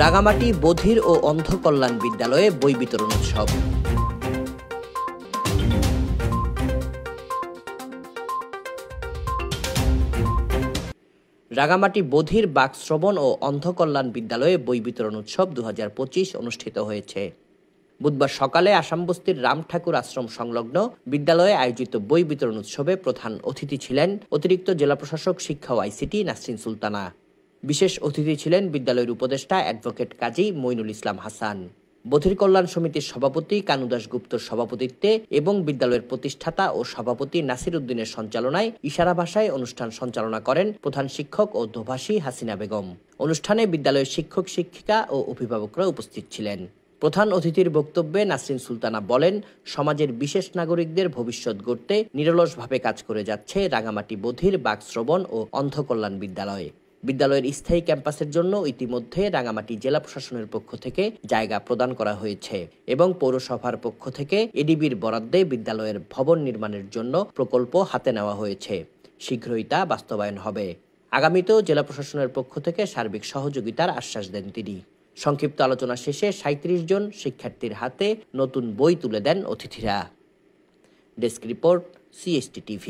রাঙামাটি বধির ও অন্ধ কল্যাণ বিদ্যালয়ে বই বিতরণ উৎসব। রাঙামাটি বধির, বাক, শ্রবণ ও অন্ধ কল্যাণ বিদ্যালয়ে বই বিতরণ উৎসব 2025 অনুষ্ঠিত হয়েছে। বুধবার সকালে আসামবস্তির রাম ঠাকুর আশ্রম সংলগ্ন বিদ্যালয়ে আয়োজিত বই বিতরণ উৎসবে প্রধান অতিথি ছিলেন অতিরিক্ত জেলা প্রশাসক শিক্ষা ও আইসিটি নাসরিন সুলতানা। বিশেষ অতিথি ছিলেন বিদ্যালয়ের উপদেষ্টা অ্যাডভোকেট কাজী মইনুল ইসলাম হাসান, বধির কল্যাণ সমিতির সভাপতি কানু দাশগুপ্তর সভাপতিত্বে এবং বিদ্যালয়ের প্রতিষ্ঠাতা ও সভাপতি নাসির উদ্দিনের সঞ্চালনায় ইশারা ভাষায় অনুষ্ঠান সঞ্চালনা করেন প্রধান শিক্ষক ও দোভাষী হাসিনা বেগম। অনুষ্ঠানে বিদ্যালয়ের শিক্ষক, শিক্ষিকা ও অভিভাবকরা উপস্থিত ছিলেন। প্রধান অতিথির বক্তব্যে নাসরিন সুলতানা বলেন, সমাজের বিশেষ নাগরিকদের ভবিষ্যৎ গড়তে নিরলসভাবে কাজ করে যাচ্ছে রাঙামাটি বধির, বাক, শ্রবণ ও অন্ধ কল্যাণ বিদ্যালয়। বিদ্যালয়ের স্থায়ী ক্যাম্পাসের জন্য ইতিমধ্যে রাঙামাটি জেলা প্রশাসনের পক্ষ থেকে জায়গা প্রদান করা হয়েছে এবং পৌরসভার পক্ষ থেকে এডিবির বরাদ্দে বিদ্যালয়ের ভবন নির্মাণের জন্য প্রকল্প হাতে নেওয়া হয়েছে। শীঘ্রই তা বাস্তবায়ন হবে। আগামীতেও জেলা প্রশাসনের পক্ষ থেকে সার্বিক সহযোগিতার আশ্বাস দেন তিনি। সংক্ষিপ্ত আলোচনা শেষে 37 জন শিক্ষার্থীর হাতে নতুন বই তুলে দেন অতিথিরা। Desk report, CST TV।